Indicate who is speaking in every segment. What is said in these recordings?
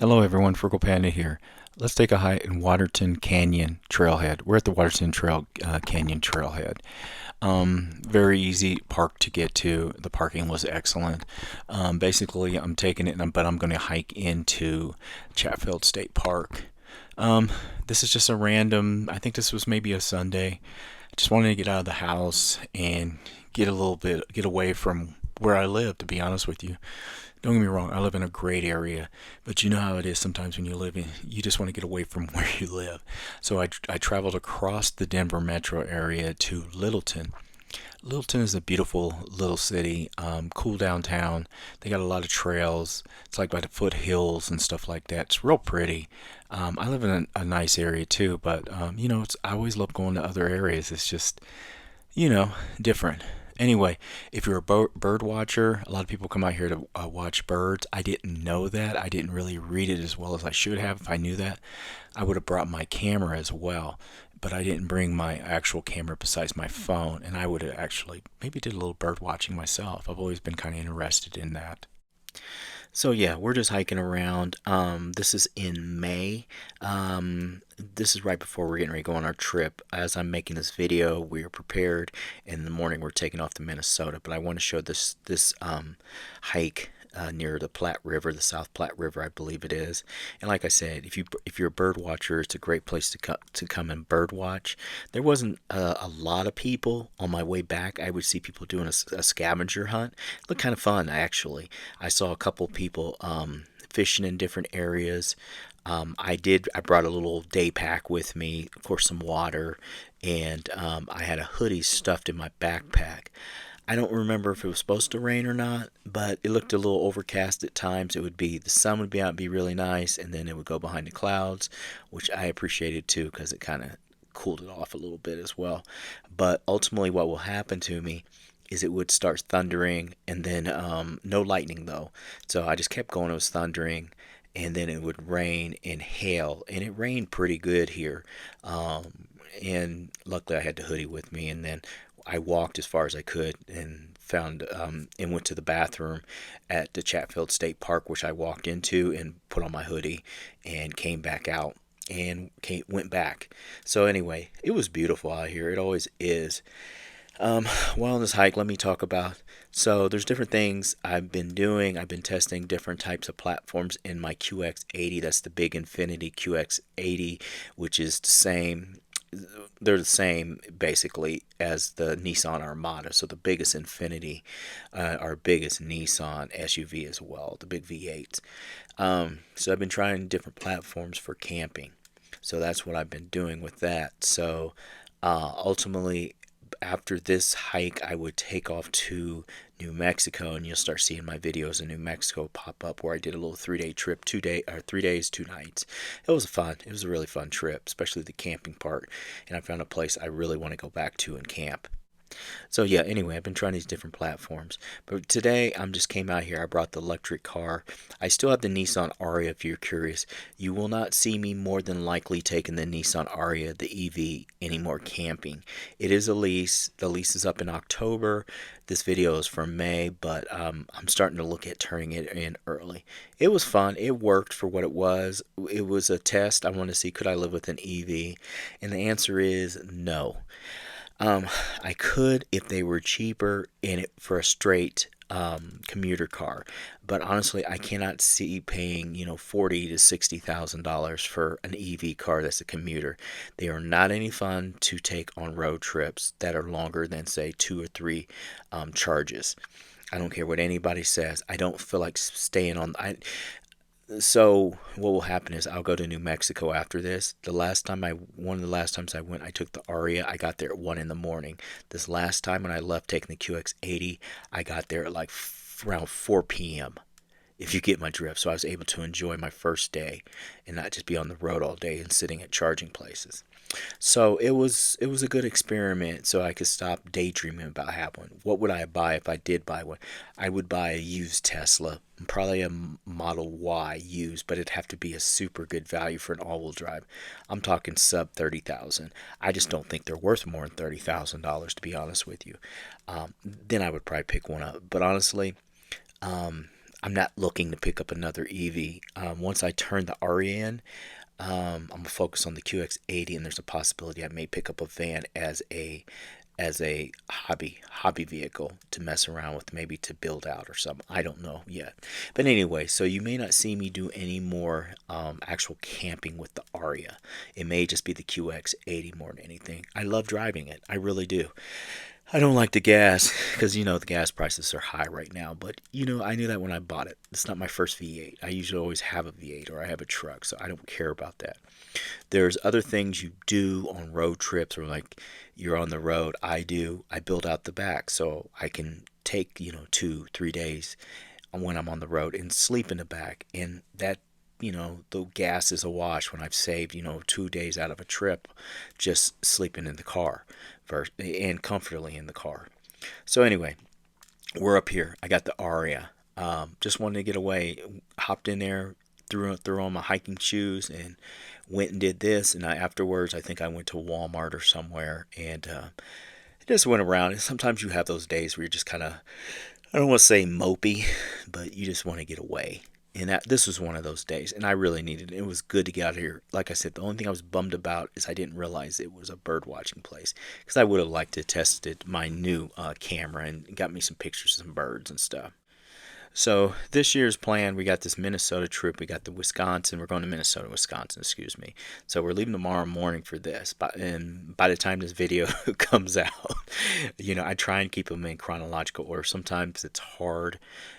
Speaker 1: Hello everyone, Frugal Panda here. Let's take a hike in Waterton Canyon Trailhead. We're at the Waterton Canyon Trailhead. Very easy park to get to. The parking was excellent. Basically, I'm taking it, but I'm going to hike into Chatfield State Park. Um, this is just a random. I think this was maybe a Sunday. I just wanted to get out of the house and get away from where I live. To be honest with you. Don't get me wrong, I live in a great area, but you know how it is sometimes when you live in, you just want to get away from where you live. So I traveled across the Denver metro area to Littleton. Littleton is a beautiful little city, cool downtown. They got a lot of trails. It's like by the foothills and stuff like that. It's real pretty. I live in a nice area too, but I always love going to other areas. It's just, different. Anyway, if you're a bird watcher, a lot of people come out here to watch birds. I didn't know that. I didn't really read it as well as I should have. If I knew that, I would have brought my camera as well. But I didn't bring my actual camera besides my phone, and I would have actually maybe did a little bird watching myself. I've always been kind of interested in that. So yeah, we're just hiking around. This is in May. This is right before we're getting ready to go on our trip. As I'm making this video, we are prepared. In the morning, we're taking off to Minnesota. But I want to show this hike near the Platte River, the South Platte River, I believe it is. And like I said, if you're a bird watcher, it's a great place to come and bird watch. There wasn't a lot of people on my way back. I would see people doing a scavenger hunt. It looked kind of fun, actually. I saw a couple people fishing in different areas. I brought a little day pack with me, of course, some water, and I had a hoodie stuffed in my backpack. I don't remember if it was supposed to rain or not, but it looked a little overcast at times. The sun would be out, be really nice, and then it would go behind the clouds, which I appreciated too because it kind of cooled it off a little bit as well. But ultimately, what will happen to me is it would start thundering, and then no lightning though. So I just kept going. It was thundering, and then it would rain and hail, and it rained pretty good here. And luckily, I had the hoodie with me, and then I walked as far as I could and found and went to the bathroom at the Chatfield State Park, which I walked into and put on my hoodie and came back out and went back. So anyway, it was beautiful out here. It always is. While on this hike, let me talk about. So there's different things I've been doing. I've been testing different types of platforms in my QX80. That's the big Infinity QX80, which is the same. They're the same basically as the Nissan Armada. So the biggest Infinity, our biggest Nissan SUV as well, the big V8s. So I've been trying different platforms for camping. So that's what I've been doing with that. So ultimately, after this hike, I would take off to New Mexico, and you'll start seeing my videos in New Mexico pop up where I did a little 3-day trip, 3 days, 2 nights. It was fun. It was a really fun trip, especially the camping part. And I found a place I really want to go back to and camp. So yeah, anyway, I've been trying these different platforms. But today I'm just came out here. I brought the electric car. I still have the Nissan Aria if you're curious. You will not see me more than likely taking the Nissan Aria, the EV, anymore camping. It is a lease. The lease is up in October. This video is from May, but I'm starting to look at turning it in early. It was fun. It worked for what it was. It was a test. I wanted to see could I live with an EV, and the answer is no. I could if they were cheaper in it for a straight commuter car, but honestly, I cannot see paying $40,000 to $60,000 for an EV car that's a commuter. They are not any fun to take on road trips that are longer than say 2 or 3 charges. I don't care what anybody says. I don't feel like staying on. So what will happen is I'll go to New Mexico after this. One of the last times I went, I took the Aria. I got there at 1 in the morning. This last time when I left taking the QX80, I got there at like around 4 p.m. If you get my drift. So I was able to enjoy my first day and not just be on the road all day and sitting at charging places. So it was a good experiment so I could stop daydreaming about having one. What would I buy if I did buy one? I would buy a used Tesla, probably a Model Y used, but it'd have to be a super good value for an all-wheel drive. I'm talking sub 30,000. I just don't think they're worth more than $30,000 to be honest with you. Then I would probably pick one up. But honestly, I'm not looking to pick up another EV. Once I turn the Aria in, I'm gonna focus on the QX80, and there's a possibility I may pick up a van as a hobby vehicle to mess around with, maybe to build out or something. I don't know yet. But anyway, so you may not see me do any more actual camping with the Aria. It may just be the QX80 more than anything. I love driving it. I really do. I don't like the gas because the gas prices are high right now. But I knew that when I bought it. It's not my first V8. I usually always have a V8 or I have a truck, so I don't care about that. There's other things you do on road trips, or like you're on the road. I build out the back so I can take 2-3 days when I'm on the road and sleep in the back, and that the gas is a wash when I've saved 2 days out of a trip just sleeping in the car and comfortably in the car. So anyway, we're up here. I got the Aria. Just wanted to get away. Hopped in there, threw on my hiking shoes, and went and did this. And afterwards, I think I went to Walmart or somewhere, and just went around. And sometimes you have those days where you're just kind of, I don't want to say mopey, but you just want to get away. And this was one of those days, and I really needed it. It was good to get out of here. Like I said, the only thing I was bummed about is I didn't realize it was a bird watching place, because I would have liked to tested my new camera and got me some pictures of some birds and stuff. So this year's plan, we got this Minnesota trip. We got the Wisconsin. We're going to Minnesota, Wisconsin, excuse me. So we're leaving tomorrow morning for this. And by the time this video comes out, I try and keep them in chronological order. Sometimes it's hard,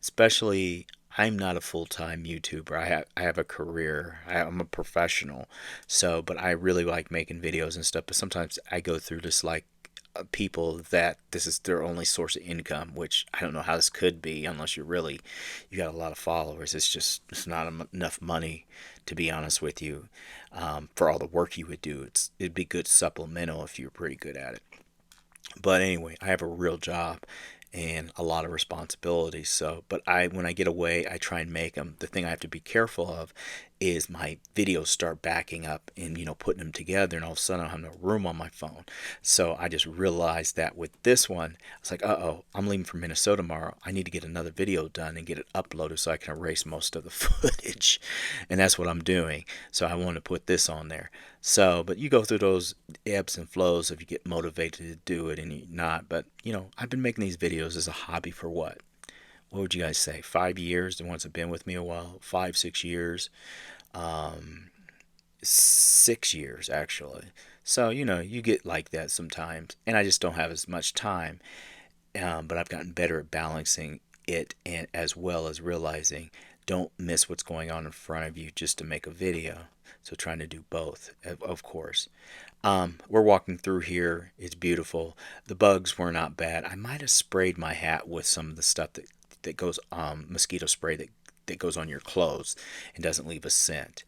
Speaker 1: especially I'm not a full-time YouTuber. I have a career. I'm a professional. So, but I really like making videos and stuff. But sometimes I go through this like people that this is their only source of income, which I don't know how this could be unless you got a lot of followers. It's not enough money, to be honest with you, for all the work you would do. It'd be good supplemental if you're pretty good at it. But anyway, I have a real job and a lot of responsibilities. So, but when I get away, I try and make them. The thing I have to be careful of is my videos start backing up and putting them together, and all of a sudden I have no room on my phone. So I just realized that with this one, I was like, uh-oh, I'm leaving for Minnesota tomorrow. I need to get another video done and get it uploaded so I can erase most of the footage. And that's what I'm doing. So I want to put this on there. So, but you go through those ebbs and flows if you get motivated to do it and you're not. But, I've been making these videos as a hobby for what? What would you guys say? 5 years? The ones that have been with me a while? 5-6 years? 6 years, actually. So, you get like that sometimes. And I just don't have as much time. But I've gotten better at balancing it, and as well as realizing don't miss what's going on in front of you just to make a video. So trying to do both, of course. We're walking through here. It's beautiful. The bugs were not bad. I might have sprayed my hat with some of the stuff that goes mosquito spray that goes on your clothes and doesn't leave a scent.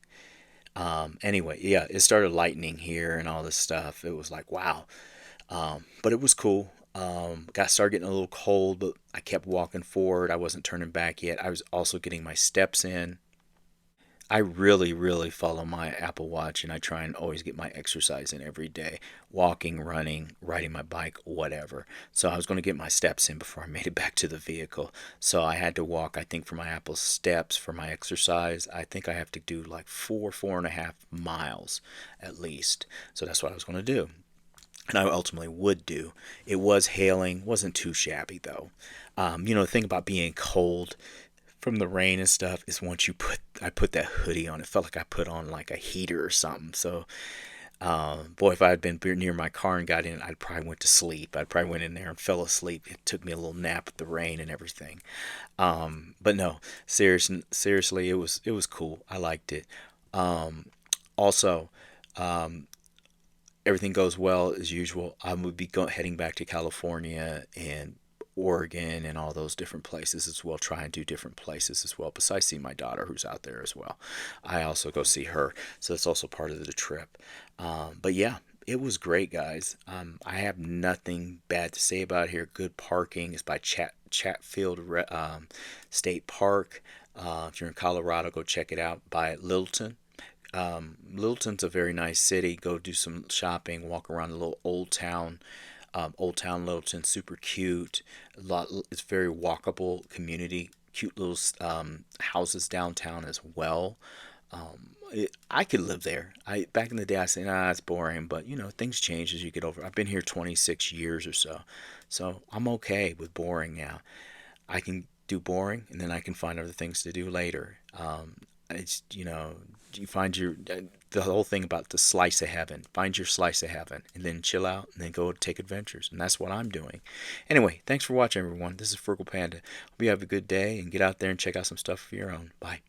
Speaker 1: Anyway, yeah, it started lightning here and all this stuff. It was like, wow. But it was cool. Started getting a little cold, but I kept walking forward. I wasn't turning back yet. I was also getting my steps in. I really, really follow my Apple Watch, and I try and always get my exercise in every day. Walking, running, riding my bike, whatever. So I was going to get my steps in before I made it back to the vehicle. So I had to walk, I think, for my Apple steps, for my exercise. I think I have to do like 4.5 miles at least. So that's what I was going to do. And I ultimately would do. It was hailing, wasn't too shabby though. The thing about being cold from the rain and stuff is once I put that hoodie on, it felt like I put on like a heater or something. So, boy, if I had been near my car and got in, I'd probably went to sleep. I'd probably went in there and fell asleep. It took me a little nap with the rain and everything. But no, seriously, it was cool. I liked it. Also, everything goes well as usual, I would be heading back to California and Oregon and all those different places as well. Try and do different places as well. Besides seeing my daughter, who's out there as well, I also go see her. So that's also part of the trip. But yeah, it was great, guys. I have nothing bad to say about here. Good parking is by Chatfield State Park. If you're in Colorado, go check it out. By Littleton. Littleton's a very nice city. Go do some shopping, walk around the little old town. Old Town Littleton, super cute. It's very walkable community. cute little houses downtown as well. I could live there. Back in the day, I said, nah, it's boring, but things change as you get over. I've been here 26 years or so, so I'm okay with boring now. I can do boring, and then I can find other things to do later. It's you find the whole thing about the slice of heaven. Find your slice of heaven, and then chill out, and then go take adventures, and that's what I'm doing. Anyway, thanks for watching, everyone. This is Frugal Panda. Hope you have a good day, and get out there and check out some stuff of your own. Bye.